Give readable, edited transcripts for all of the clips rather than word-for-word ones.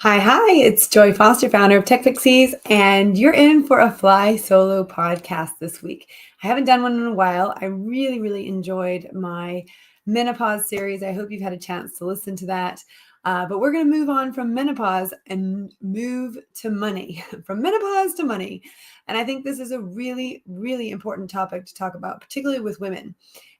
Hi, it's Joy Foster, founder of Tech Pixies, and you're in for a Fly Solo podcast this week. I haven't done one in a while. I really enjoyed my menopause series. I hope you've had a chance to listen to that. But we're going to move on from menopause and move to money, from menopause to money. And I think this is a really important topic to talk about, particularly with women.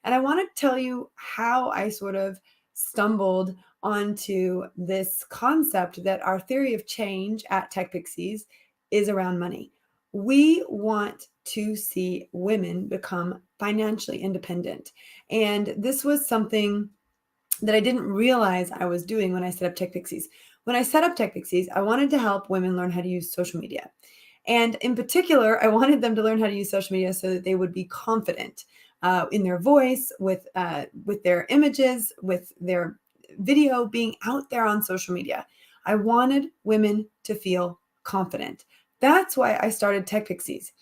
And I want to tell you how I sort of stumbled onto this concept that our theory of change at Tech Pixies is around money. We want to see women become financially independent. And this was something that I didn't realize I was doing when I set up Tech Pixies. When I set up Tech Pixies, I wanted to help women learn how to use social media. And in particular, I wanted them to learn how to use social media so that they would be confident in their voice, with their images, with their video being out there on social media. I wanted women to feel confident. That's why I started Tech Pixies.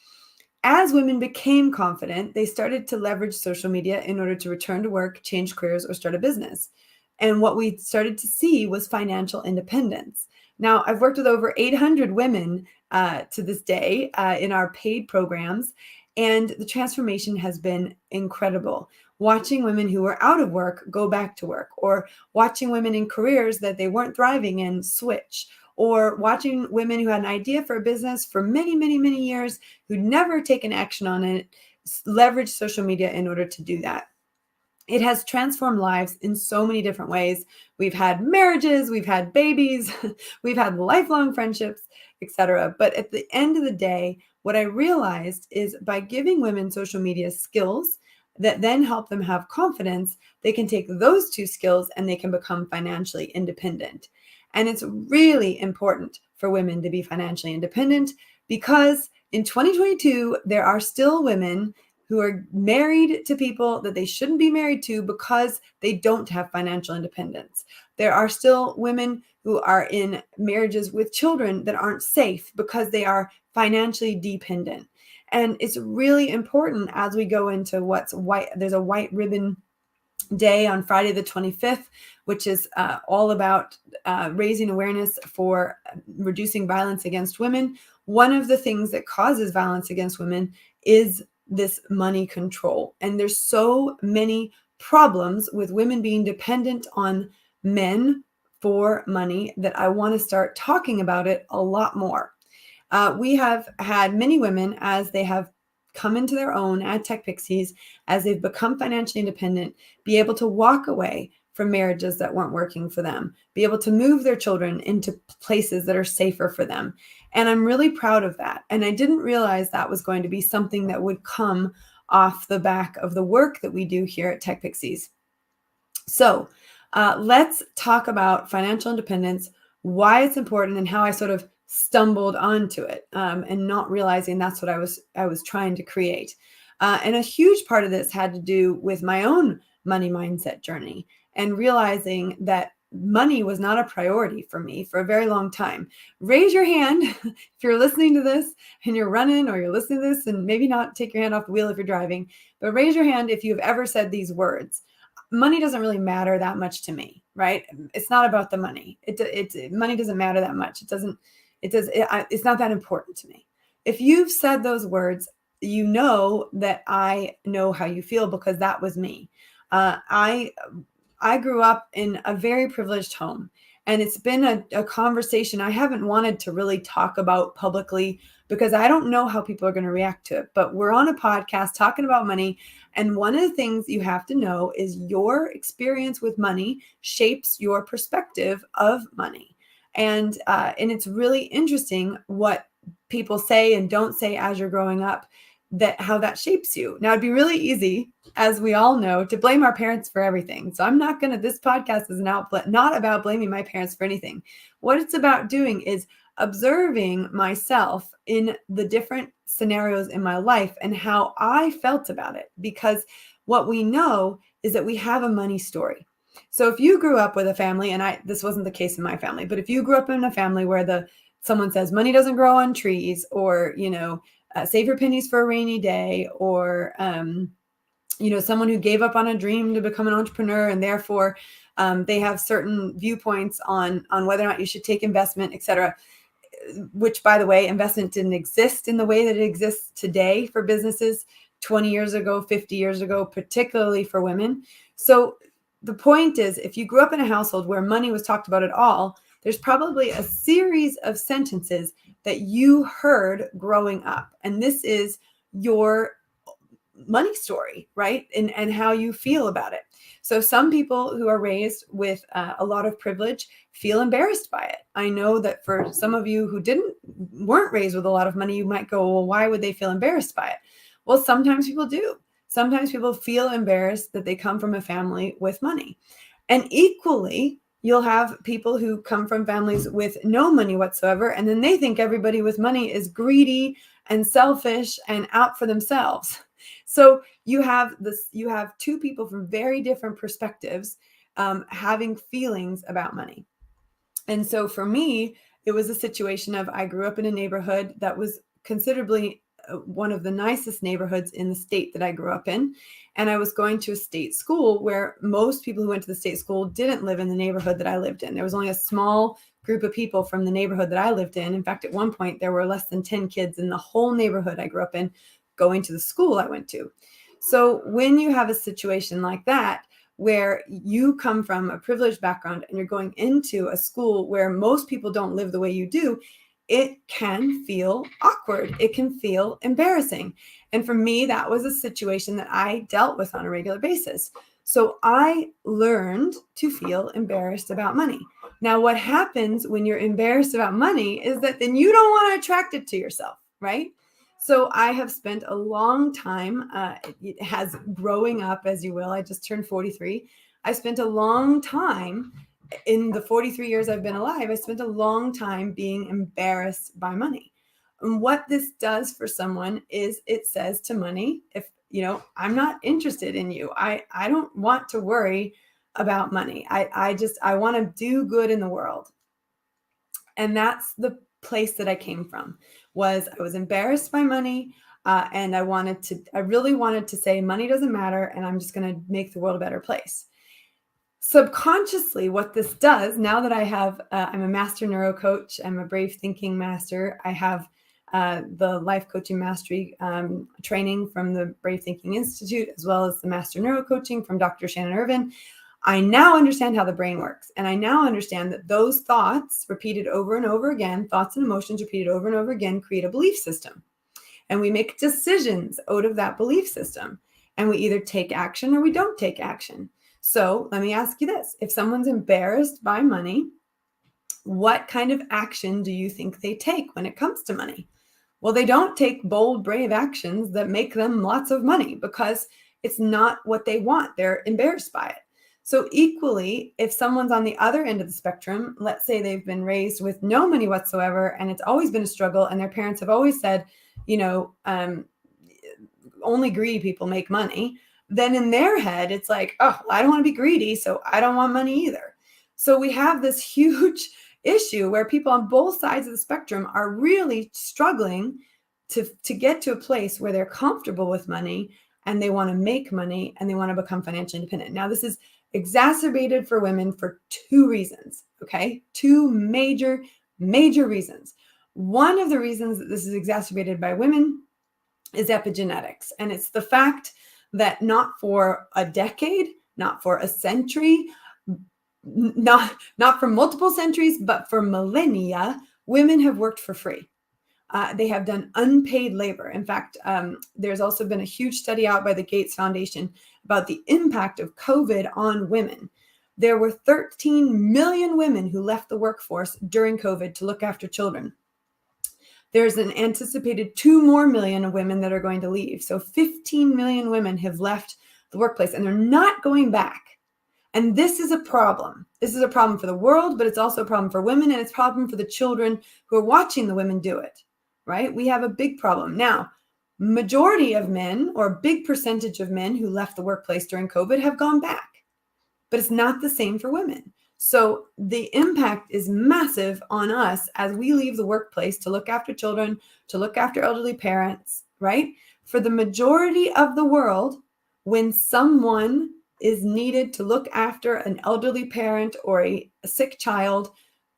As women became confident, they started to leverage social media in order to return to work, change careers, or start a business. And what we started to see was financial independence. Now, I've worked with over 800 women to this day in our paid programs, and the transformation has been incredible. Watching women who were out of work go back to work, or watching women in careers that they weren't thriving in switch, or watching women who had an idea for a business for many years who'd never taken action on it, leverage social media in order to do that. It has transformed lives in so many different ways. We've had marriages, we've had babies, we've had lifelong friendships, etc. But at the end of the day, what I realized is by giving women social media skills that then help them have confidence, they can take those two skills and they can become financially independent. And it's really important for women to be financially independent because in 2022, there are still women who are married to people that they shouldn't be married to because they don't have financial independence. There are still women who are in marriages with children that aren't safe because they are financially dependent. And it's really important as we go into what's white. There's a white ribbon day on Friday the 25th, which is all about raising awareness for reducing violence against women. One of the things that causes violence against women is this money control. And there's so many problems with women being dependent on men for money that I want to start talking about it a lot more. We have had many women as they have come into their own at Tech Pixies, as they've become financially independent, be able to walk away from marriages that weren't working for them, be able to move their children into places that are safer for them. And I'm really proud of that. And I didn't realize that was going to be something that would come off the back of the work that we do here at Tech Pixies. So let's talk about financial independence, why it's important, and how I sort of stumbled onto it and not realizing that's what I was trying to create. And a huge part of this had to do with my own money mindset journey and realizing that money was not a priority for me for a very long time. Raise your hand if you're listening to this and you're running, or you're listening to this and maybe not take your hand off the wheel if you're driving, but raise your hand if you've ever said these words. Money doesn't really matter that much to me, right? It's not about the money. Money doesn't matter that much. It's not that important to me. If you've said those words, you know that I know how you feel because that was me. I grew up in a very privileged home, and it's been a conversation I haven't wanted to really talk about publicly because I don't know how people are going to react to it. But we're on a podcast talking about money. And one of the things you have to know is your experience with money shapes your perspective of money. And it's really interesting what people say and don't say as you're growing up, that how that shapes you. Now, it'd be really easy, as we all know, to blame our parents for everything. So I'm not going to, this podcast is not about blaming my parents for anything. What it's about doing is observing myself in the different scenarios in my life and how I felt about it. Because what we know is that we have a money story. So if you grew up with a family, and this wasn't the case in my family, but if you grew up in a family where someone says money doesn't grow on trees, or, save your pennies for a rainy day, or someone who gave up on a dream to become an entrepreneur, and therefore they have certain viewpoints on whether or not you should take investment, etc. Which, by the way, investment didn't exist in the way that it exists today for businesses 20 years ago, 50 years ago, particularly for women. So the point is, if you grew up in a household where money was talked about at all, there's probably a series of sentences that you heard growing up. And this is your money story, right? And how you feel about it. So some people who are raised with a lot of privilege feel embarrassed by it. I know that for some of you who weren't raised with a lot of money, you might go, well, why would they feel embarrassed by it? Well, sometimes people do. Sometimes people feel embarrassed that they come from a family with money. And equally, you'll have people who come from families with no money whatsoever, and then they think everybody with money is greedy and selfish and out for themselves. So you have two people from very different perspectives having feelings about money. And so for me, it was a situation of, I grew up in a neighborhood that was considerably one of the nicest neighborhoods in the state that I grew up in. And I was going to a state school where most people who went to the state school didn't live in the neighborhood that I lived in. There was only a small group of people from the neighborhood that I lived in. In fact, at one point, there were less than 10 kids in the whole neighborhood I grew up in going to the school I went to. So when you have a situation like that, where you come from a privileged background and you're going into a school where most people don't live the way you do, it can feel awkward. It can feel embarrassing. And for me, that was a situation that I dealt with on a regular basis. So I learned to feel embarrassed about money. Now, what happens when you're embarrassed about money is that then you don't want to attract it to yourself, right? So I have spent a long time, it has growing up, as you will. I just turned 43. I spent a long time in the 43 years I've been alive. I spent a long time being embarrassed by money. And what this does for someone is it says to money, if I'm not interested in you. I don't want to worry about money. I want to do good in the world. And that's the place that I came from. I was embarrassed by money, and I really wanted to say money doesn't matter, and I'm just going to make the world a better place. Subconsciously, what this does, now that I'm a master neuro coach, I'm a brave thinking master. I have the life coaching mastery training from the Brave Thinking Institute, as well as the master neuro coaching from Dr. Shannon Irvin. I now understand how the brain works. And I now understand that those thoughts repeated over and over again, thoughts and emotions repeated over and over again, create a belief system. And we make decisions out of that belief system. And we either take action or we don't take action. So let me ask you this. If someone's embarrassed by money, what kind of action do you think they take when it comes to money? Well, they don't take bold, brave actions that make them lots of money because it's not what they want. They're embarrassed by it. So equally, if someone's on the other end of the spectrum, let's say they've been raised with no money whatsoever, and it's always been a struggle, and their parents have always said, only greedy people make money, then in their head, it's like, oh, I don't want to be greedy, so I don't want money either. So we have this huge issue where people on both sides of the spectrum are really struggling to get to a place where they're comfortable with money, and they want to make money, and they want to become financially independent. Now, this is exacerbated for women for two reasons, okay? Two major reasons. One of the reasons that this is exacerbated by women is epigenetics. And it's the fact that not for a decade, not for a century, not for multiple centuries, but for millennia, women have worked for free. They have done unpaid labor. In fact, there's also been a huge study out by the Gates Foundation about the impact of COVID on women. There were 13 million women who left the workforce during COVID to look after children. There's an anticipated 2 more million of women that are going to leave. So 15 million women have left the workplace, and they're not going back. And this is a problem. This is a problem for the world, but it's also a problem for women, and it's a problem for the children who are watching the women do it, right? We have a big problem. Now, majority of men, or a big percentage of men who left the workplace during COVID have gone back, but it's not the same for women. So the impact is massive on us as we leave the workplace to look after children, to look after elderly parents, right? For the majority of the world, when someone is needed to look after an elderly parent or a sick child,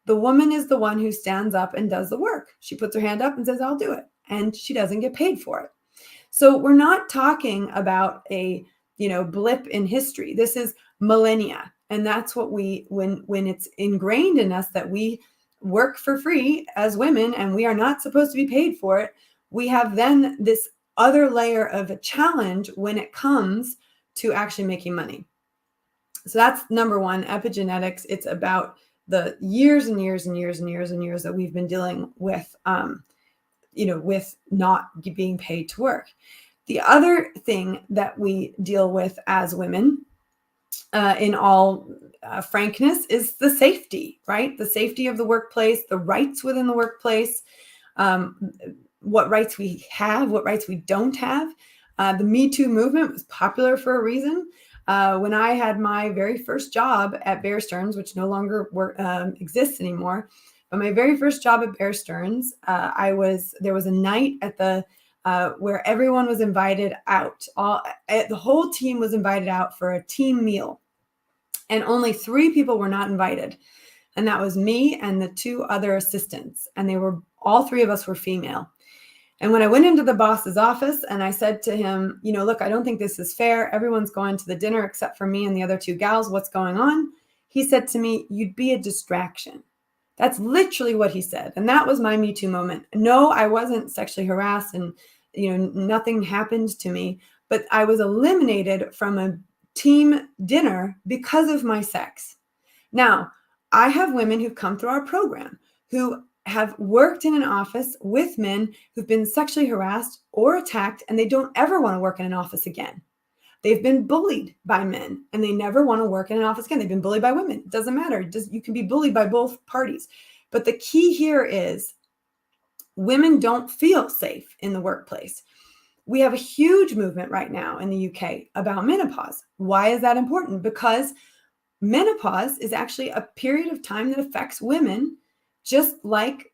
the woman is the one who stands up and does the work. She puts her hand up and says, I'll do it. And she doesn't get paid for it. So we're not talking about a, blip in history. This is millennia. And that's what when it's ingrained in us that we work for free as women and we are not supposed to be paid for it, we have then this other layer of a challenge when it comes to actually making money. So that's number one, epigenetics. It's about the years and years and years and years and years that we've been dealing with, with not being paid to work. The other thing that we deal with as women, in all frankness, is the safety, right? The safety of the workplace, the rights within the workplace, what rights we have, what rights we don't have. The Me Too movement was popular for a reason. When I had my very first job at Bear Stearns, which no longer exists anymore, but my very first job at Bear Stearns, there was a night at the where everyone was invited out. The whole team was invited out for a team meal, and only 3 people were not invited, and that was me and the 2 other assistants, and all 3 of us were female. And when I went into the boss's office and I said to him, look, I don't think this is fair. Everyone's going to the dinner except for me and the other 2 gals. What's going on? He said to me, you'd be a distraction. That's literally what he said. And that was my Me Too moment. No, I wasn't sexually harassed and, nothing happened to me, but I was eliminated from a team dinner because of my sex. Now, I have women who've come through our program who have worked in an office with men who've been sexually harassed or attacked, and they don't ever want to work in an office again. They've been bullied by men and they never want to work in an office again. They've been bullied by women. It doesn't matter. You can be bullied by both parties. But the key here is women don't feel safe in the workplace. We have a huge movement right now in the UK about menopause. Why is that important? Because menopause is actually a period of time that affects women just like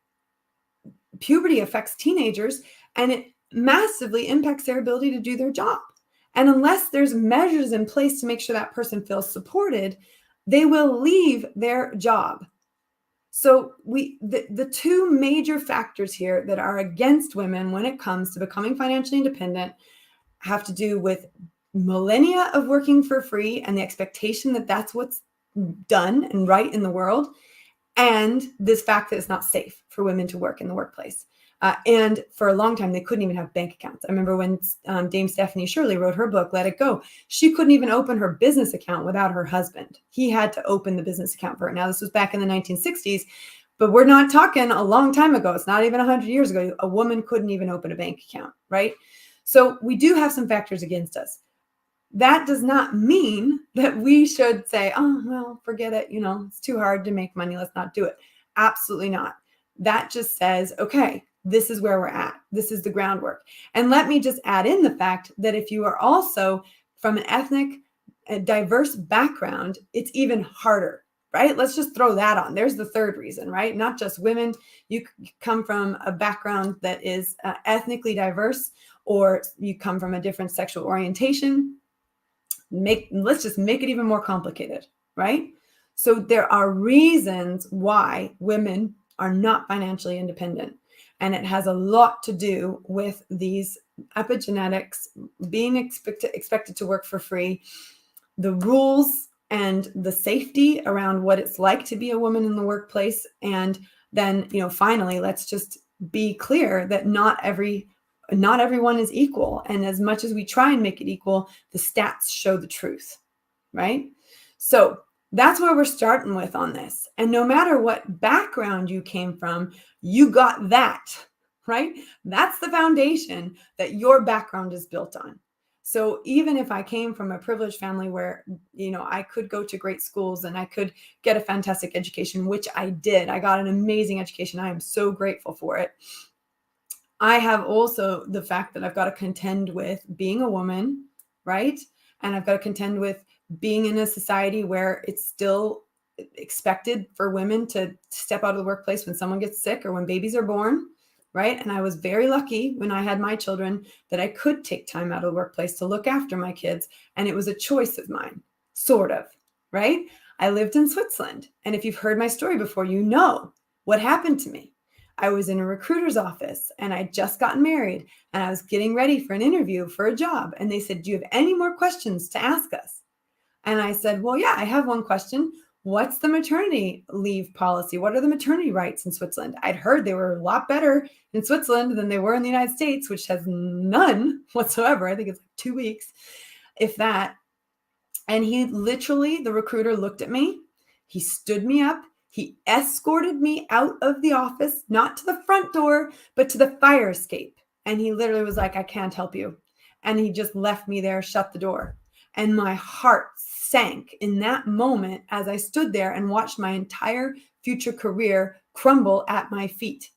puberty affects teenagers, and it massively impacts their ability to do their job. And unless there's measures in place to make sure that person feels supported, they will leave their job. So the 2 major factors here that are against women when it comes to becoming financially independent have to do with millennia of working for free and the expectation that that's what's done and right in the world, and this fact that it's not safe for women to work in the workplace. And for a long time, they couldn't even have bank accounts. I remember when Dame Stephanie Shirley wrote her book, Let It Go, she couldn't even open her business account without her husband. He had to open the business account for her. Now, this was back in the 1960s, but we're not talking a long time ago. It's not even 100 years ago. A woman couldn't even open a bank account, right? So we do have some factors against us. That does not mean that we should say, oh, well, forget it. It's too hard to make money. Let's not do it. Absolutely not. That just says, okay, this is where we're at. This is the groundwork. And let me just add in the fact that if you are also from an ethnic, diverse background, it's even harder, right? Let's just throw that on. There's the third reason, right? Not just women. You come from a background that is ethnically diverse, or you come from a different sexual orientation. Let's just make it even more complicated, right? So there are reasons why women are not financially independent. And it has a lot to do with these epigenetics, being expected to work for free, the rules and the safety around what it's like to be a woman in the workplace. And then, finally, let's just be clear that not everyone is equal. And as much as we try and make it equal, the stats show the truth, right? So that's where we're starting with on this. And no matter what background you came from, you got that, right? That's the foundation that your background is built on. So even if I came from a privileged family where, I could go to great schools and I could get a fantastic education, which I did. I got an amazing education. I am so grateful for it. I have also the fact that I've got to contend with being a woman, right? And I've got to contend with being in a society where it's still expected for women to step out of the workplace when someone gets sick or when babies are born, right? And I was very lucky when I had my children that I could take time out of the workplace to look after my kids. And it was a choice of mine, sort of, right? I lived in Switzerland. And if you've heard my story before, you know what happened to me. I was in a recruiter's office and I'd just gotten married and I was getting ready for an interview for a job. And they said, "Do you have any more questions to ask us?" And I said, "Well, yeah, I have one question. What's the maternity leave policy? What are the maternity rights in Switzerland?" I'd heard they were a lot better in Switzerland than they were in the United States, which has none whatsoever. I think it's like 2 weeks, if that. And he literally, the recruiter looked at me, he stood me up, he escorted me out of the office, not to the front door, but to the fire escape. And he literally was like, "I can't help you." And he just left me there, shut the door. And my heart sank in that moment as I stood there and watched my entire future career crumble at my feet.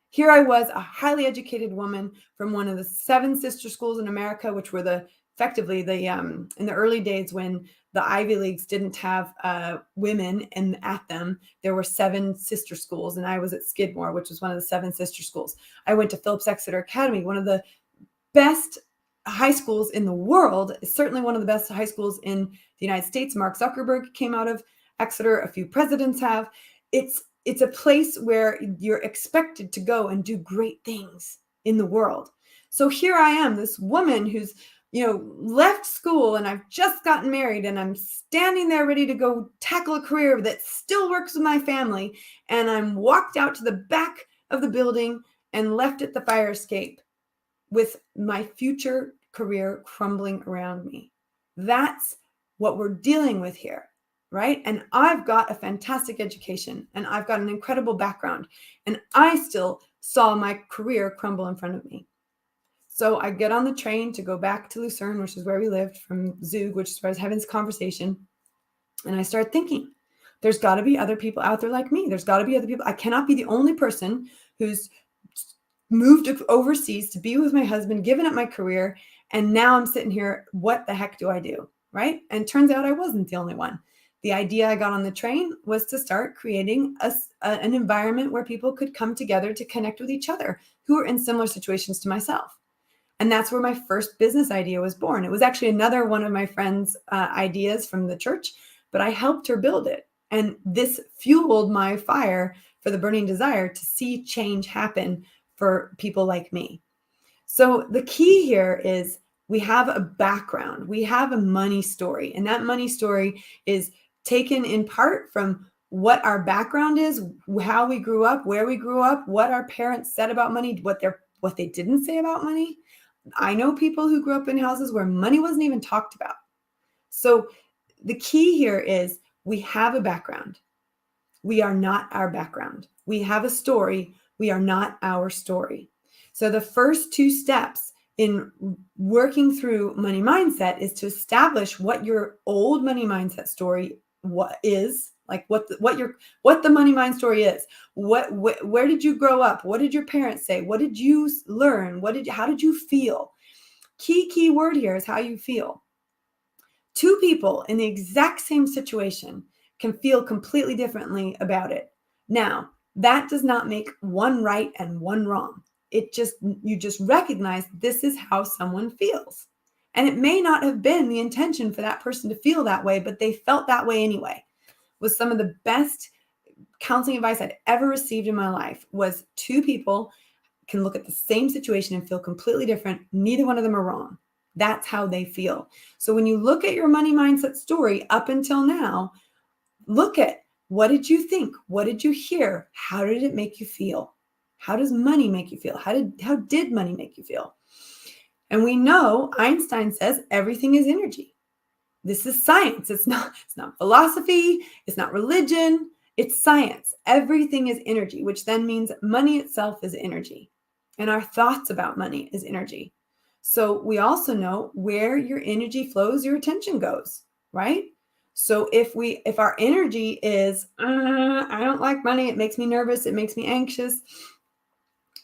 Here I was, a highly educated woman from one of the 7 sister schools in America, which were effectively the in the early days when the Ivy Leagues didn't have women at them. There were 7 sister schools, and I was at Skidmore, which was one of the 7 sister schools. I went to Phillips Exeter Academy, one of the best high schools in the world, certainly one of the best high schools in the United States. Mark Zuckerberg came out of Exeter. A few presidents have. It's a place where you're expected to go and do great things in the world. So here I am, this woman who's, left school and I've just gotten married and I'm standing there ready to go tackle a career that still works with my family. And I'm walked out to the back of the building and left at the fire escape with my future career crumbling around me. That's what we're dealing with here, right? And I've got a fantastic education and I've got an incredible background, and I still saw my career crumble in front of me. So I get on the train to go back to Lucerne, which is where we lived, from Zug, which is where I was having this conversation. And I start thinking, there's got to be other people out there like me. There's got to be other people. I cannot be the only person who's moved overseas to be with my husband, given up my career, and now I'm sitting here. What the heck do I do, right? And it turns out I wasn't the only one. The idea I got on the train was to start creating an environment where people could come together to connect with each other who are in similar situations to myself. And that's where my first business idea was born. It was actually another one of my friend's ideas from the church, but I helped her build it. And this fueled my fire for the burning desire to see change happen for people like me. So the key here is we have a background, we have a money story, and that money story is taken in part from what our background is, how we grew up, where we grew up, what our parents said about money, what they didn't say about money. I know people who grew up in houses where money wasn't even talked about. So the key here is we have a background. We are not our background. We have a story. We are not our story. So the first 2 steps in working through money mindset is to establish what your old money mindset story is, like what the money mind story is. Where did you grow up? What did your parents say? What did you learn? How did you feel? Key word here is how you feel. 2 people in the exact same situation can feel completely differently about it. Now, that does not make one right and one wrong. You just recognize this is how someone feels. And it may not have been the intention for that person to feel that way, but they felt that way anyway. Was some of the best counseling advice I'd ever received in my life. Was 2 people can look at the same situation and feel completely different. Neither one of them are wrong. That's how they feel. So when you look at your money mindset story up until now, look at, what did you think? What did you hear? How did it make you feel? How does money make you feel? How did money make you feel? And we know Einstein says everything is energy. This is science. It's not philosophy. It's not religion. It's science. Everything is energy, which then means money itself is energy. And our thoughts about money is energy. So we also know where your energy flows, your attention goes, right? So if our energy is, I don't like money, it makes me nervous, it makes me anxious,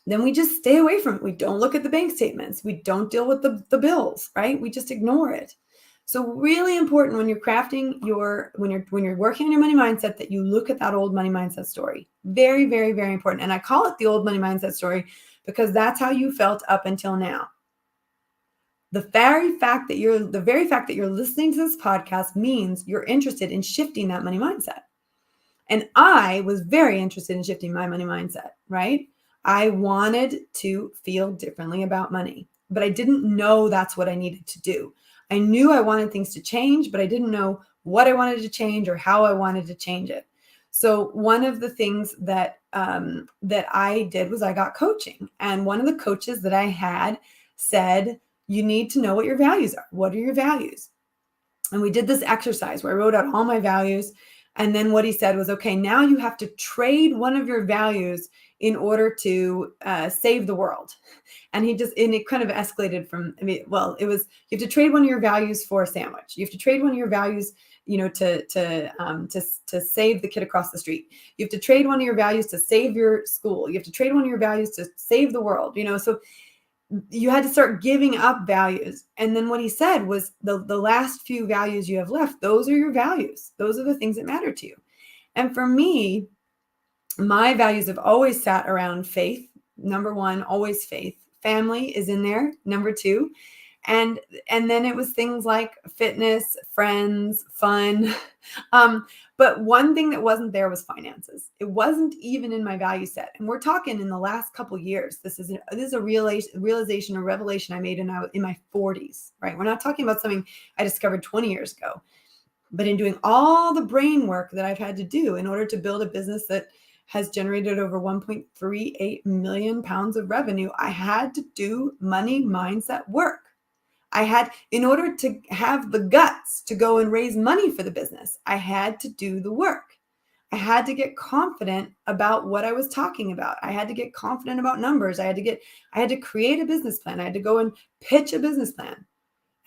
then we just stay away from it. We don't look at the bank statements. We don't deal with the bills, right? We just ignore it. So really important when you're crafting when you're working on your money mindset, that you look at that old money mindset story. Very, very, very important. And I call it the old money mindset story because that's how you felt up until now. The very fact that you're listening to this podcast means you're interested in shifting that money mindset. And I was very interested in shifting my money mindset, right? I wanted to feel differently about money, but I didn't know that's what I needed to do. I knew I wanted things to change, but I didn't know what I wanted to change or how I wanted to change it. So one of the things that I did was I got coaching, and one of the coaches that I had said, you need to know what your values are. What are your values? And we did this exercise where I wrote out all my values. And then what he said was, okay, now you have to trade one of your values in order to save the world. And it kind of escalated from, it was, you have to trade one of your values for a sandwich. You have to trade one of your values, to save the kid across the street. You have to trade one of your values to save your school. You have to trade one of your values to save the world, so you had to start giving up values. And then what he said was the last few values you have left, those are your values. Those are the things that matter to you. And for me, my values have always sat around faith. Number one, always faith. Family is in there. Number two. And then it was things like fitness, friends, fun. But one thing that wasn't there was finances. It wasn't even in my value set. And we're talking in the last couple of years. This is a realization, a revelation I made in my 40s, right? We're not talking about something I discovered 20 years ago. But in doing all the brain work that I've had to do in order to build a business that has generated over 1.38 million pounds of revenue, I had to do money mindset work. In order to have the guts to go and raise money for the business, I had to do the work. I had to get confident about what I was talking about. I had to get confident about numbers. I had to create a business plan. I had to go and pitch a business plan.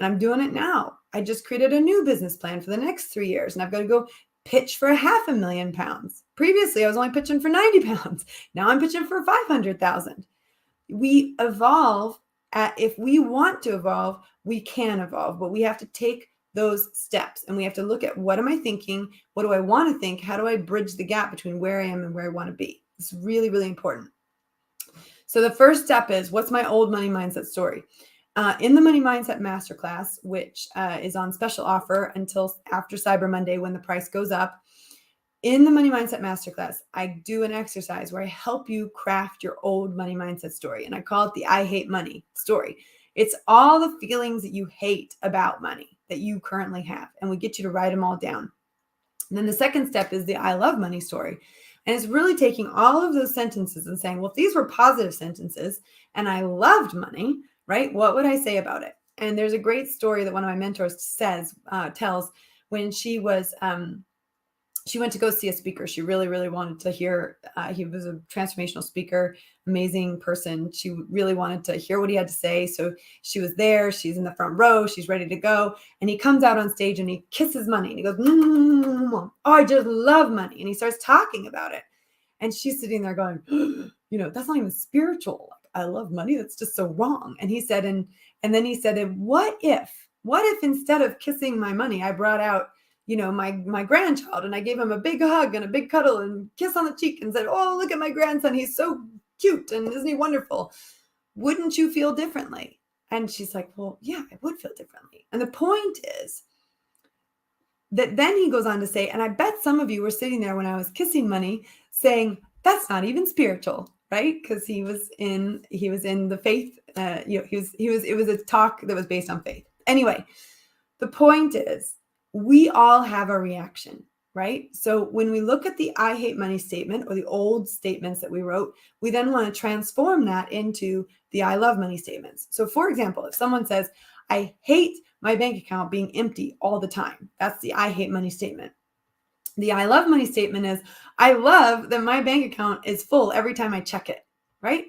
And I'm doing it now. I just created a new business plan for the next 3 years, and I've got to go pitch for 500,000 pounds. Previously, I was only pitching for 90 pounds. Now I'm pitching for 500,000. We evolve. If we want to evolve, we can evolve, but we have to take those steps, and we have to look at, what am I thinking? What do I want to think? How do I bridge the gap between where I am and where I want to be? It's really, really important. So the first step is, what's my old money mindset story? In the Money Mindset Masterclass, which is on special offer until after Cyber Monday when the price goes up, in the Money Mindset Masterclass, I do an exercise where I help you craft your old money mindset story. And I call it the I hate money story. It's all the feelings that you hate about money that you currently have. And we get you to write them all down. And then the second step is the I love money story. And it's really taking all of those sentences and saying, well, if these were positive sentences and I loved money, right, what would I say about it? And there's a great story that one of my mentors tells when she went to go see a speaker. She really, really wanted to hear, he was a transformational speaker, amazing person. She really wanted to hear what he had to say. So she was there, she's in the front row, she's ready to go. And he comes out on stage and he kisses money. And he goes, oh, I just love money. And he starts talking about it. And she's sitting there going, that's not even spiritual. I love money. That's just so wrong. And he said, and then he said, what if instead of kissing my money, I brought out my grandchild, and I gave him a big hug and a big cuddle and kiss on the cheek and said, oh, look at my grandson. He's so cute. And isn't he wonderful? Wouldn't you feel differently? And she's like, well, yeah, I would feel differently. And the point is that then he goes on to say, and I bet some of you were sitting there when I was kissing money saying, that's not even spiritual, right? Because he was in the faith, it was a talk that was based on faith. Anyway, the point is, we all have a reaction, right? So when we look at the I hate money statement, or the old statements that we wrote, we then want to transform that into the I love money statements. So for example, if someone says, I hate my bank account being empty all the time, that's the I hate money statement. The I love money statement is, I love that my bank account is full every time I check it, right?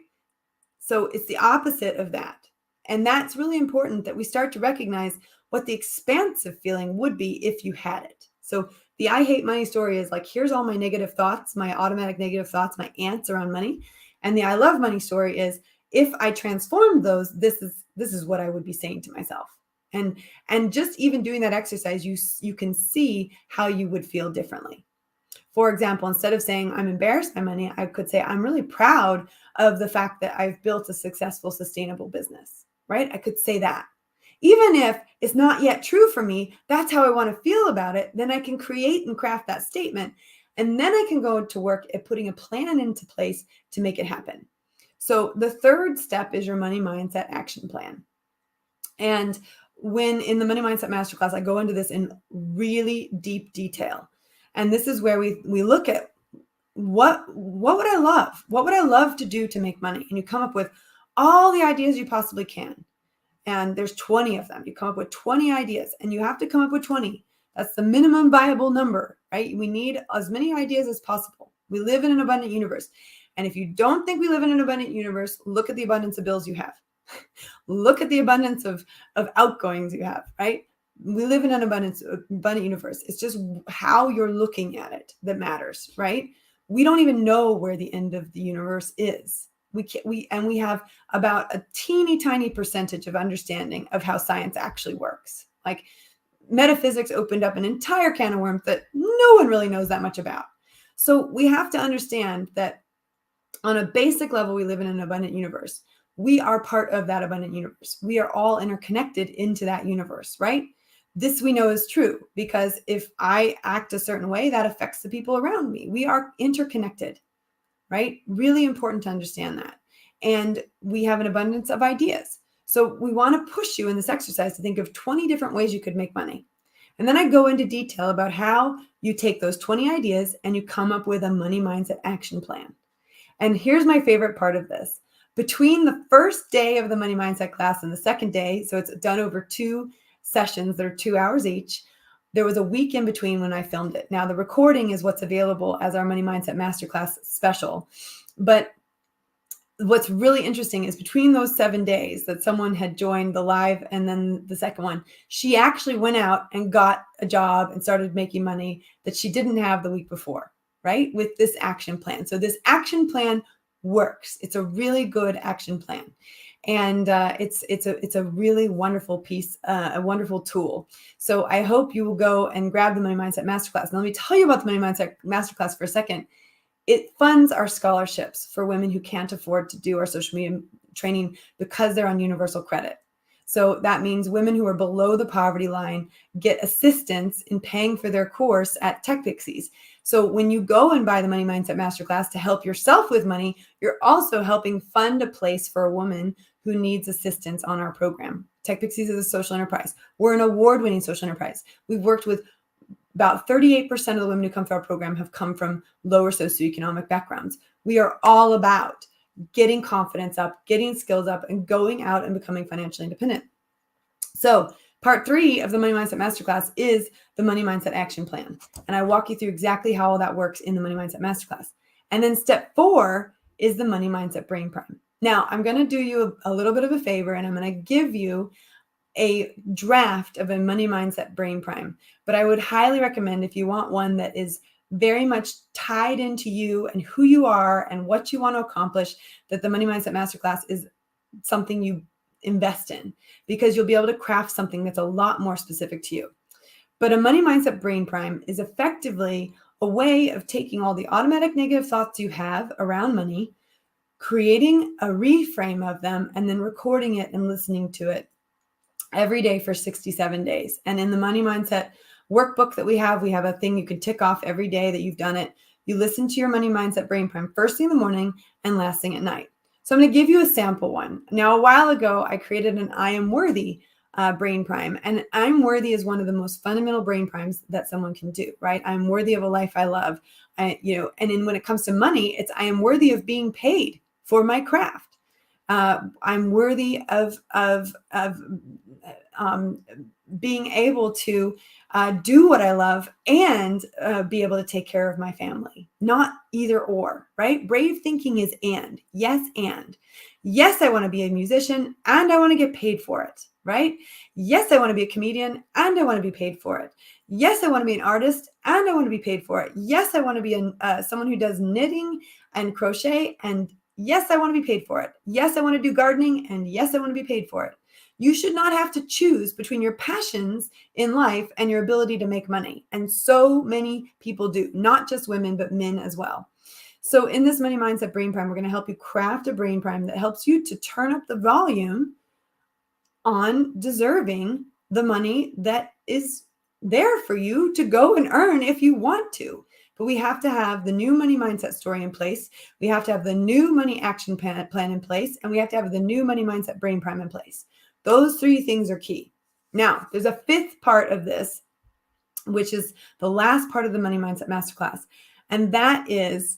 So it's the opposite of that. And that's really important, that we start to recognize what the expansive feeling would be if you had it. So the I hate money story is like, here's all my negative thoughts, my automatic negative thoughts, my ants around money. And the I love money story is, if I transformed those, this is what I would be saying to myself. And just even doing that exercise, you can see how you would feel differently. For example, instead of saying I'm embarrassed by money, I could say I'm really proud of the fact that I've built a successful, sustainable business, right? I could say that. Even if it's not yet true for me, that's how I want to feel about it. Then I can create and craft that statement. And then I can go to work at putting a plan into place to make it happen. So the third step is your money mindset action plan. And when in the Money Mindset Masterclass, I go into this in really deep detail. And this is where we look at what would I love? What would I love to do to make money? And you come up with all the ideas you possibly can. And there's 20 of them. You come up with 20 ideas, and you have to come up with 20. That's the minimum viable number, right? We need as many ideas as possible. We live in an abundant universe. And if you don't think we live in an abundant universe, look at the abundance of bills you have. Look at the abundance of outgoings you have, right? We live in an abundant universe. It's just how you're looking at it that matters, right? We don't even know where the end of the universe is. We have about a teeny tiny percentage of understanding of how science actually works. Like metaphysics opened up an entire can of worms that no one really knows that much about. So we have to understand that on a basic level, we live in an abundant universe. We are part of that abundant universe. We are all interconnected into that universe, right? This we know is true because if I act a certain way, that affects the people around me. We are interconnected, right? Really important to understand that. And we have an abundance of ideas. So we want to push you in this exercise to think of 20 different ways you could make money. And then I go into detail about how you take those 20 ideas and you come up with a money mindset action plan. And here's my favorite part of this. Between the first day of the money mindset class and the second day, so it's done over 2 sessions that are 2 hours each, there was a week in between when I filmed it. Now the recording is what's available as our Money Mindset Masterclass special. But what's really interesting is between those 7 days that someone had joined the live and then the second one, she actually went out and got a job and started making money that she didn't have the week before, right? With this action plan. So this action plan works. It's a really good action plan. And it's a really wonderful piece, a wonderful tool. So I hope you will go and grab the Money Mindset Masterclass. Now let me tell you about the Money Mindset Masterclass for a second. It funds our scholarships for women who can't afford to do our social media training because they're on universal credit. So that means women who are below the poverty line get assistance in paying for their course at Tech Pixies. So when you go and buy the Money Mindset Masterclass to help yourself with money, you're also helping fund a place for a woman who needs assistance on our program. Tech Pixies is a social enterprise. We're an award-winning social enterprise. We've worked with about 38% of the women who come through our program have come from lower socioeconomic backgrounds. We are all about getting confidence up, getting skills up, and going out and becoming financially independent. So part 3 of the Money Mindset Masterclass is the Money Mindset Action Plan. And I walk you through exactly how all that works in the Money Mindset Masterclass. And then step 4 is the Money Mindset Brain Prime. Now, I'm going to do you a little bit of a favor, and I'm going to give you a draft of a Money Mindset Brain Prime. But I would highly recommend, if you want one that is very much tied into you and who you are and what you want to accomplish, that the Money Mindset Masterclass is something you invest in, because you'll be able to craft something that's a lot more specific to you. But a Money Mindset Brain Prime is effectively a way of taking all the automatic negative thoughts you have around money, creating a reframe of them, and then recording it and listening to it every day for 67 days. And in the Money Mindset workbook that we have a thing you can tick off every day that you've done it. You listen to your Money Mindset Brain Prime first thing in the morning and last thing at night. So I'm going to give you a sample one. Now, a while ago, I created an I Am Worthy Brain Prime. And I'm worthy is one of the most fundamental brain primes that someone can do, right? I'm worthy of a life I love. And then when it comes to money, it's I am worthy of being paid for my craft. I'm worthy of being able to do what I love and be able to take care of my family, not either or, right? Brave thinking is and. Yes, and. Yes, I want to be a musician and I want to get paid for it, right? Yes, I want to be a comedian and I want to be paid for it. Yes, I want to be an artist and I want to be paid for it. Yes, I want to be someone who does knitting and crochet, and yes, I want to be paid for it. Yes, I want to do gardening, and yes, I want to be paid for it. You should not have to choose between your passions in life and your ability to make money. And so many people do, not just women, but men as well. So in this Money Mindset Brain Prime, we're going to help you craft a brain prime that helps you to turn up the volume on deserving the money that is there for you to go and earn if you want to. But we have to have the new money mindset story in place. We have to have the new money action plan in place. And we have to have the new money mindset brain prime in place. Those three things are key. Now, there's a fifth part of this, which is the last part of the Money Mindset Masterclass. And that is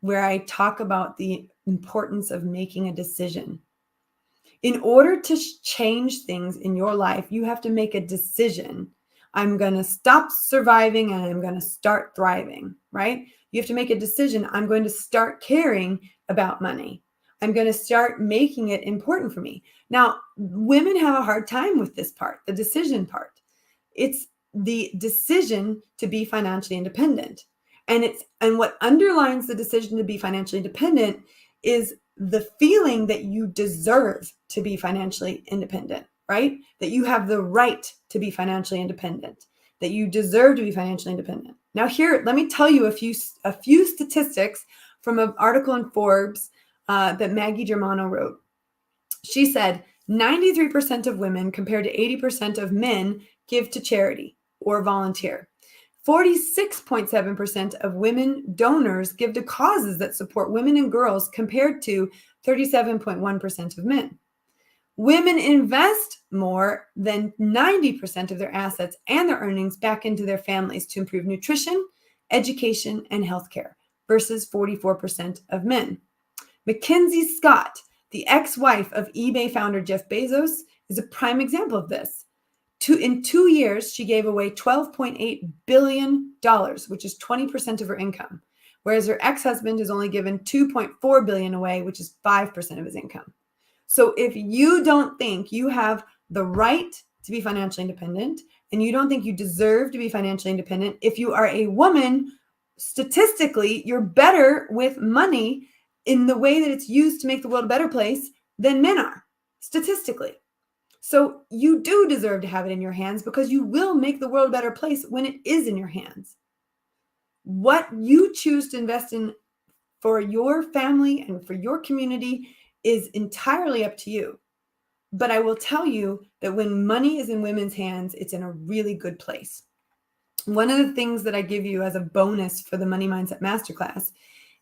where I talk about the importance of making a decision. In order to change things in your life, you have to make a decision. I'm going to stop surviving and I'm going to start thriving, right? You have to make a decision. I'm going to start caring about money. I'm going to start making it important for me. Now, women have a hard time with this part, the decision part. It's the decision to be financially independent. And what underlines the decision to be financially independent is the feeling that you deserve to be financially independent, right? That you have the right to be financially independent, that you deserve to be financially independent. Now here, let me tell you a few statistics from an article in Forbes that Maggie Germano wrote. She said 93% of women compared to 80% of men give to charity or volunteer. 46.7% of women donors give to causes that support women and girls compared to 37.1% of men. Women invest more than 90% of their assets and their earnings back into their families to improve nutrition, education, and healthcare versus 44% of men. Mackenzie Scott, the ex-wife of eBay founder Jeff Bezos, is a prime example of this. In 2 years, she gave away $12.8 billion, which is 20% of her income, whereas her ex-husband has only given $2.4 billion away, which is 5% of his income. So if you don't think you have the right to be financially independent and you don't think you deserve to be financially independent, if you are a woman, statistically, you're better with money in the way that it's used to make the world a better place than men are, statistically. So you do deserve to have it in your hands because you will make the world a better place when it is in your hands. What you choose to invest in for your family and for your community is entirely up to you. But I will tell you that when money is in women's hands, it's in a really good place. One of the things that I give you as a bonus for the Money Mindset Masterclass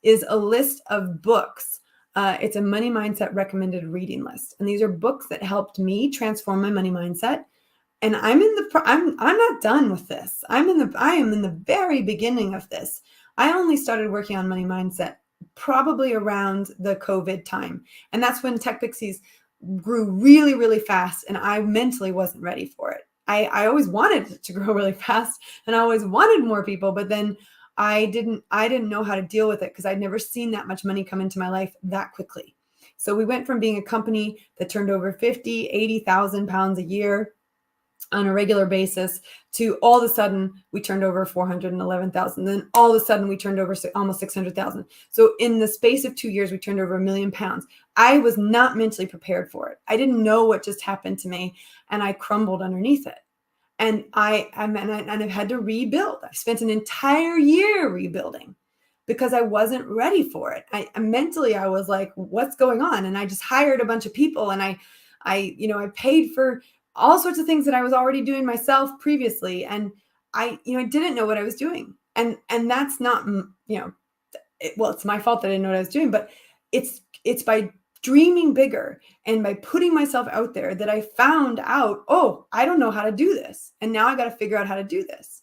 is a list of books. It's a money mindset recommended reading list. And these are books that helped me transform my money mindset. And I'm not done with this. I am in the very beginning of this. I only started working on money mindset probably around the COVID time. And that's when Tech Pixies grew really, really fast. And I mentally wasn't ready for it. I always wanted it to grow really fast and I always wanted more people, but then I didn't know how to deal with it because I'd never seen that much money come into my life that quickly. So we went from being a company that turned over 50, 80,000 pounds a year on a regular basis to all of a sudden we turned over 411,000. Then all of a sudden we turned over almost 600,000. So in the space of 2 years, we turned over 1 million pounds. I was not mentally prepared for it. I didn't know what just happened to me and I crumbled underneath it. And I've had to rebuild. I spent an entire year rebuilding because I wasn't ready for it. Mentally, I was like, what's going on? And I just hired a bunch of people and I paid for all sorts of things that I was already doing myself previously. And I didn't know what I was doing. And that's not, it's my fault that I didn't know what I was doing, but it's by dreaming bigger and by putting myself out there that I found out, oh, I don't know how to do this. And now I got to figure out how to do this.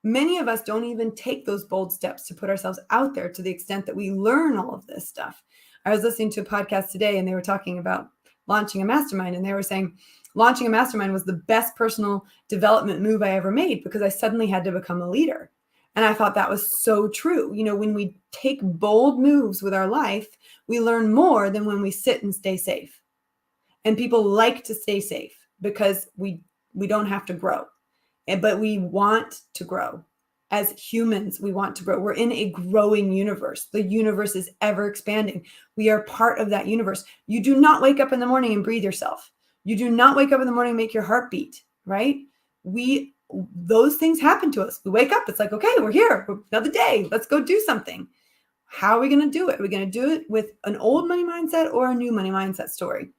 Many of us don't even take those bold steps to put ourselves out there to the extent that we learn all of this stuff. I was listening to a podcast today and they were talking about launching a mastermind and they were saying launching a mastermind was the best personal development move I ever made because I suddenly had to become a leader. And I thought that was so true. When we take bold moves with our life, we learn more than when we sit and stay safe. And people like to stay safe because we don't have to grow. But we want to grow. As humans, we want to grow. We're in a growing universe. The universe is ever expanding. We are part of that universe. You do not wake up in the morning and breathe yourself. You do not wake up in the morning and make your heart beat, right? Those things happen to us. We wake up, it's like, okay, we're here, another day, let's go do something. How are we going to do it? Are we going to do it with an old money mindset or a new money mindset story?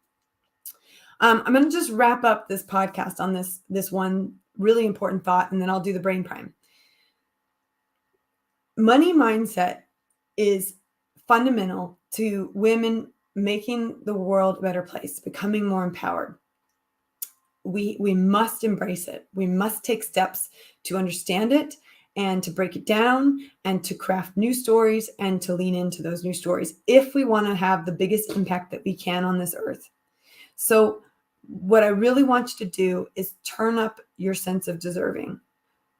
I'm going to just wrap up this podcast on this one really important thought, and then I'll do the brain prime. Money mindset is fundamental to women making the world a better place, becoming more empowered. We must embrace it. We must take steps to understand it and to break it down and to craft new stories and to lean into those new stories if we want to have the biggest impact that we can on this earth. So what I really want you to do is turn up your sense of deserving.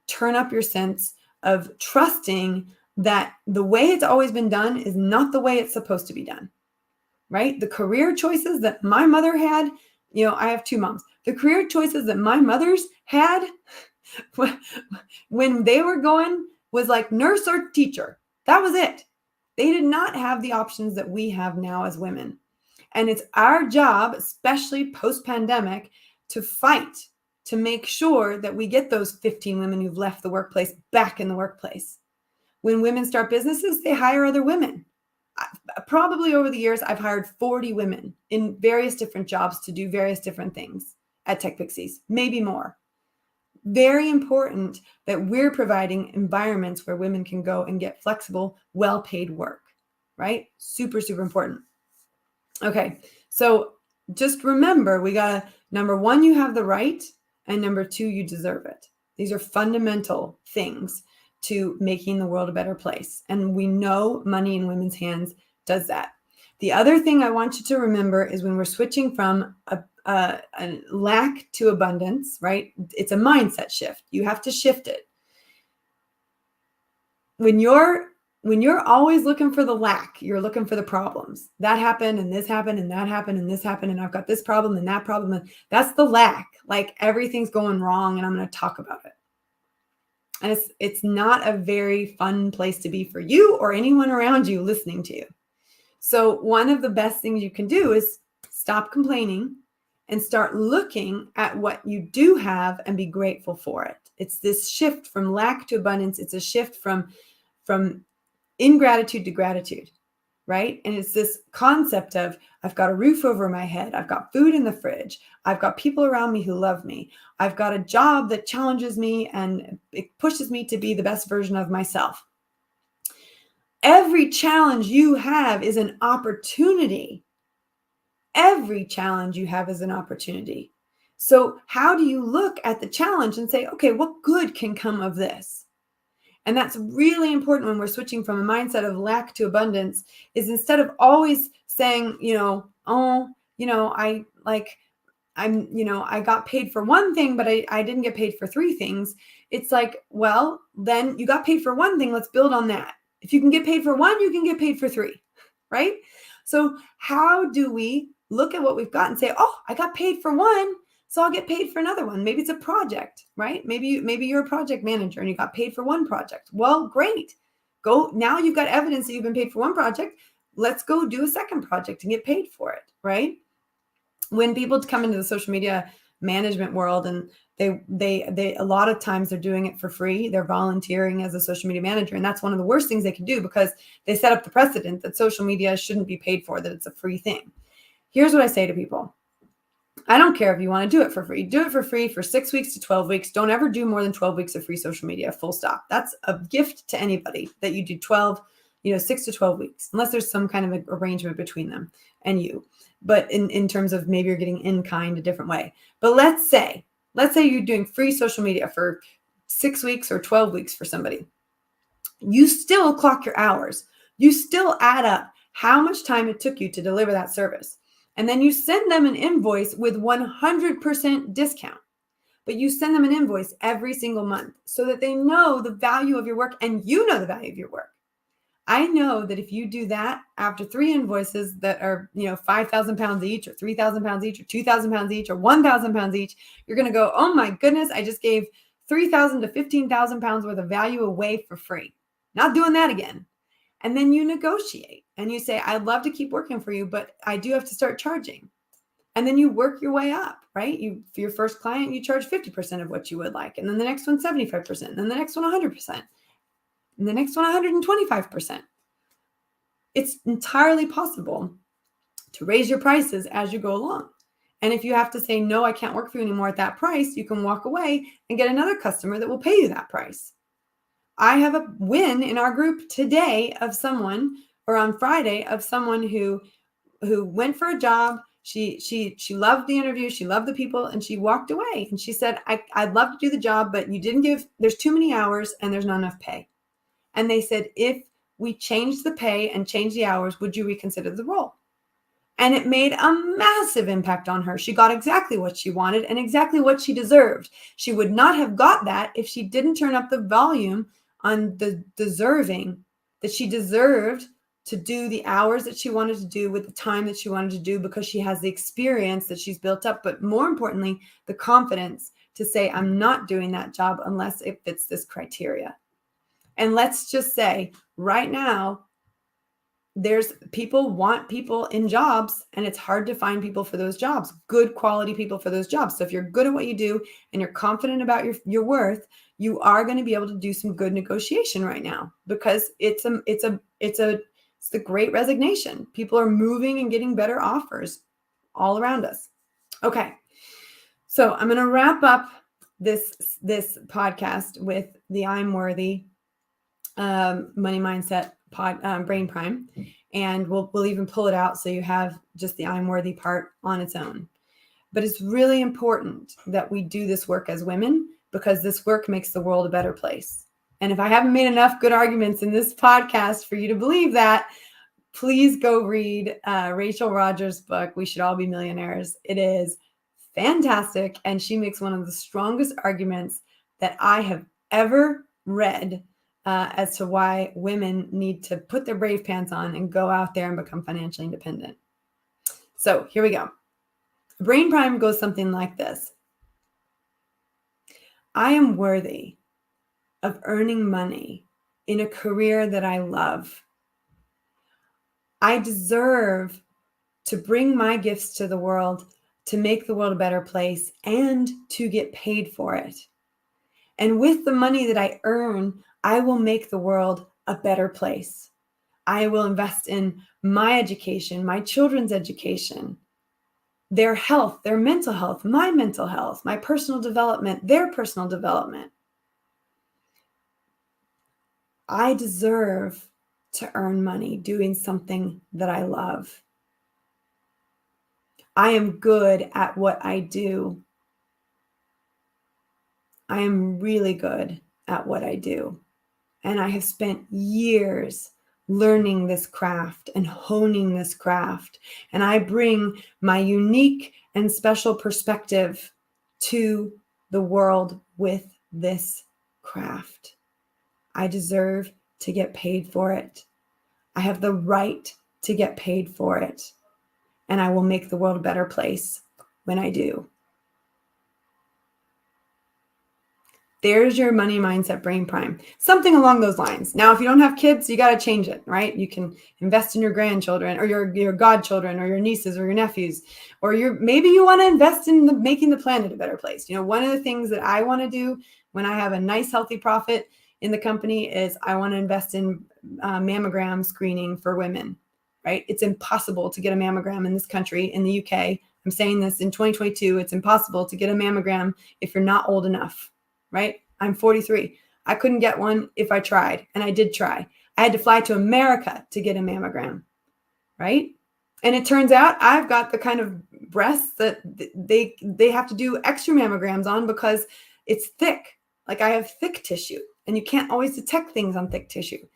Turn up your sense of trusting that the way it's always been done is not the way it's supposed to be done, right? The career choices that my mother had, I have two moms. The career choices that my mothers had when they were going was like nurse or teacher. That was it. They did not have the options that we have now as women. And it's our job, especially post-pandemic, to fight to make sure that we get those 15 women who've left the workplace back in the workplace. When women start businesses, they hire other women. Probably over the years, I've hired 40 women in various different jobs to do various different things at Tech Pixies, maybe more. Very important that we're providing environments where women can go and get flexible, well-paid work, right? Super, super important. Okay, so just remember, we got number one, you have the right, and number two, you deserve it. These are fundamental things to making the world a better place. And we know money in women's hands does that. The other thing I want you to remember is when we're switching from a lack to abundance, right? It's a mindset shift. You have to shift it. When you're always looking for the lack, you're looking for the problems. That happened and this happened and that happened and this happened and I've got this problem and that problem. And that's the lack. Like everything's going wrong and I'm going to talk about it. And it's not a very fun place to be for you or anyone around you listening to you. So one of the best things you can do is stop complaining and start looking at what you do have and be grateful for it. It's this shift from lack to abundance. It's a shift from ingratitude to gratitude, right? And it's this concept of I've got a roof over my head. I've got food in the fridge. I've got people around me who love me. I've got a job that challenges me and it pushes me to be the best version of myself. Every challenge you have is an opportunity. Every challenge you have is an opportunity. So how do you look at the challenge and say, okay, what good can come of this? And that's really important when we're switching from a mindset of lack to abundance, is instead of always saying, I got paid for one thing, but I didn't get paid for three things. It's like, well, then you got paid for one thing. Let's build on that. If you can get paid for one, you can get paid for three, right? So how do we look at what we've got and say, oh, I got paid for one, so I'll get paid for another one. Maybe it's a project, right? Maybe you're a project manager and you got paid for one project. Well, great. Now you've got evidence that you've been paid for one project. Let's go do a second project and get paid for it, right? When people come into the social media management world and they a lot of times they're doing it for free. They're volunteering as a social media manager. And that's one of the worst things they can do because they set up the precedent that social media shouldn't be paid for, that it's a free thing. Here's what I say to people. I don't care if you want to do it for free. Do it for free for 6 weeks to 12 weeks. Don't ever do more than 12 weeks of free social media, full stop. That's a gift to anybody that you do 6 to 12 weeks, unless there's some kind of arrangement between them and you. But in terms of maybe you're getting in kind a different way. But let's say you're doing free social media for 6 weeks or 12 weeks for somebody. You still clock your hours. You still add up how much time it took you to deliver that service. And then you send them an invoice with 100% discount. But you send them an invoice every single month so that they know the value of your work and you know the value of your work. I know that if you do that after 3 invoices that are, 5,000 pounds each or 3,000 pounds each or 2,000 pounds each or 1,000 pounds each, you're going to go, oh my goodness, I just gave 3,000 to 15,000 pounds worth of value away for free. Not doing that again. And then you negotiate and you say, I'd love to keep working for you, but I do have to start charging. And then you work your way up, right? For your first client, you charge 50% of what you would like. And then the next one, 75%. And then the next one, 100%. And the next one, 125%. It's entirely possible to raise your prices as you go along. And if you have to say, no, I can't work for you anymore at that price, you can walk away and get another customer that will pay you that price. I have a win in our group today of someone, or on Friday, of someone who went for a job. She loved the interview. She loved the people, and she walked away. And she said, I'd love to do the job, but there's too many hours and there's not enough pay. And they said, if we change the pay and change the hours, would you reconsider the role? And it made a massive impact on her. She got exactly what she wanted and exactly what she deserved. She would not have got that if she didn't turn up the volume on the deserving that she deserved to do the hours that she wanted to do with the time that she wanted to do, because she has the experience that she's built up, but more importantly, the confidence to say, I'm not doing that job unless it fits this criteria. And let's just say right now, there's people want people in jobs, and it's hard to find people for those jobs, good quality people for those jobs. So if you're good at what you do and you're confident about your worth, you are going to be able to do some good negotiation right now, because it's the great resignation. People are moving and getting better offers all around us. Okay. So I'm going to wrap up this podcast with the I'm Worthy money mindset brain prime, and we'll even pull it out so you have just the I'm worthy part on its own. But it's really important that we do this work as women, because this work makes the world a better place. And if I haven't made enough good arguments in this podcast for you to believe that, please go read Rachel Rogers' book, We Should All Be Millionaires. It is fantastic, and she makes one of the strongest arguments that I have ever read as to why women need to put their brave pants on and go out there and become financially independent. So here we go. Brain Prime goes something like this. I am worthy of earning money in a career that I love. I deserve to bring my gifts to the world, to make the world a better place, and to get paid for it. And with the money that I earn, I will make the world a better place. I will invest in my education, my children's education, their health, their mental health, my personal development, their personal development. I deserve to earn money doing something that I love. I am good at what I do. I am really good at what I do. And I have spent years learning this craft and honing this craft. And I bring my unique and special perspective to the world with this craft. I deserve to get paid for it. I have the right to get paid for it. And I will make the world a better place when I do. There's your money mindset brain prime. Something along those lines. Now, if you don't have kids, you got to change it, right? You can invest in your grandchildren or your godchildren or your nieces or your nephews, or maybe you want to invest in making the planet a better place. You know, one of the things that I want to do when I have a nice, healthy profit in the company is I want to invest in mammogram screening for women, right? It's impossible to get a mammogram in this country, in the UK. I'm saying this in 2022. It's impossible to get a mammogram if you're not old enough. Right? I'm 43. I couldn't get one if I tried, and I did try. I had to fly to America to get a mammogram, right? And it turns out I've got the kind of breasts that they have to do extra mammograms on because it's thick. Like I have thick tissue, and you can't always detect things on thick tissue.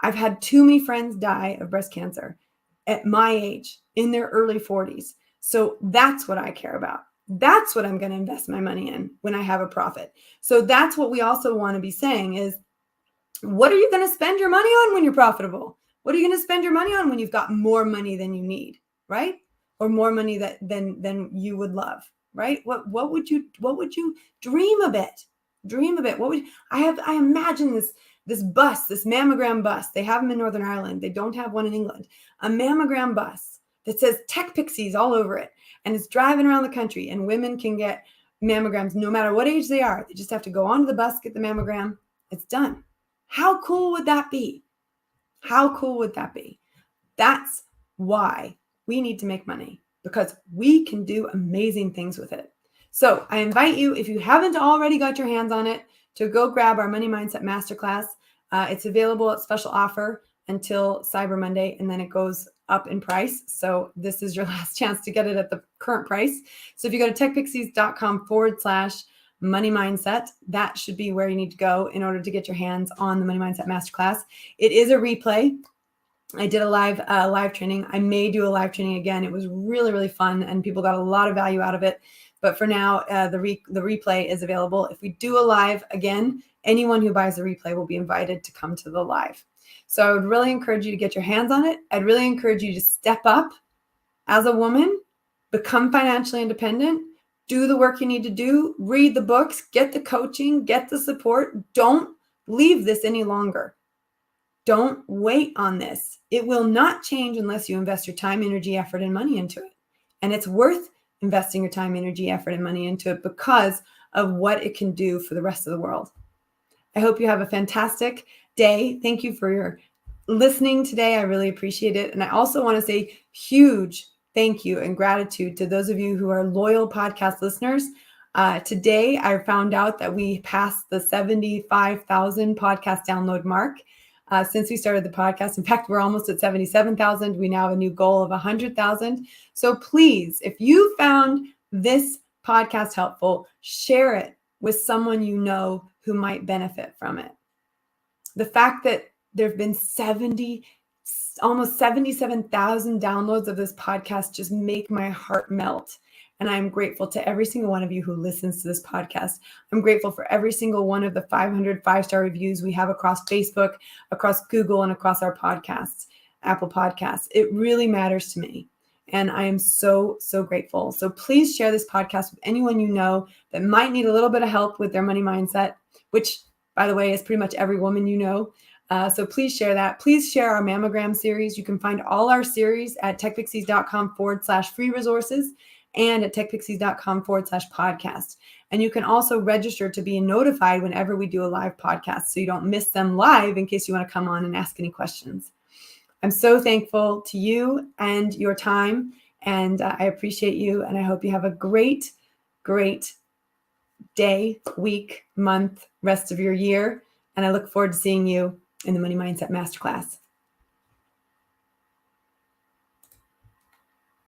I've had too many friends die of breast cancer at my age, in their early 40s. So that's what I care about. That's what I'm going to invest my money in when I have a profit. So that's what we also want to be saying is, what are you going to spend your money on when you're profitable? What are you going to spend your money on when you've got more money than you need, right? Or more money than you would love, right? What would you dream a bit? Dream a bit. I imagine this bus, this mammogram bus. They have them in Northern Ireland. They don't have one in England. A mammogram bus that says Tech Pixies all over it. And it's driving around the country, and women can get mammograms no matter what age they are. They just have to go onto the bus, get the mammogram. It's done. How cool would that be? How cool would that be? That's why we need to make money, because we can do amazing things with it. So I invite you, if you haven't already got your hands on it, to go grab our Money Mindset Masterclass. It's available at special offer until Cyber Monday, and then it goes up in price. So this is your last chance to get it at the current price. So if you go to techpixies.com/money mindset, that should be where you need to go in order to get your hands on the Money Mindset Masterclass. It is a replay. I did a live training. I may do a live training again. It was really, really fun, and people got a lot of value out of it. But for now, the replay is available. If we do a live again, anyone who buys the replay will be invited to come to the live. So I would really encourage you to get your hands on it. I'd really encourage you to step up as a woman, become financially independent, do the work you need to do, read the books, get the coaching, get the support. Don't leave this any longer. Don't wait on this. It will not change unless you invest your time, energy, effort, and money into it. And it's worth investing your time, energy, effort, and money into it because of what it can do for the rest of the world. I hope you have a fantastic day. Thank you for your listening today. I really appreciate it. And I also want to say huge thank you and gratitude to those of you who are loyal podcast listeners. Today, I found out that we passed the 75,000 podcast download mark. Since we started the podcast. In fact, we're almost at 77,000. We now have a new goal of 100,000. So please, if you found this podcast helpful, share it with someone you know who might benefit from it. The fact that there have been almost 77,000 downloads of this podcast just make my heart melt. And I'm grateful to every single one of you who listens to this podcast. I'm grateful for every single one of the 500 5-star reviews we have across Facebook, across Google, and across our podcasts, Apple Podcasts. It really matters to me. And I am so, so grateful. So please share this podcast with anyone you know that might need a little bit of help with their money mindset, which, by the way, is pretty much every woman you know. So please share that. Please share our mammogram series. You can find all our series at techpixies.com/free resources. And at techpixies.com/podcast. And you can also register to be notified whenever we do a live podcast so you don't miss them live in case you want to come on and ask any questions. I'm so thankful to you and your time, and I appreciate you, and I hope you have a great, great day, week, month, rest of your year, and I look forward to seeing you in the Money Mindset Masterclass.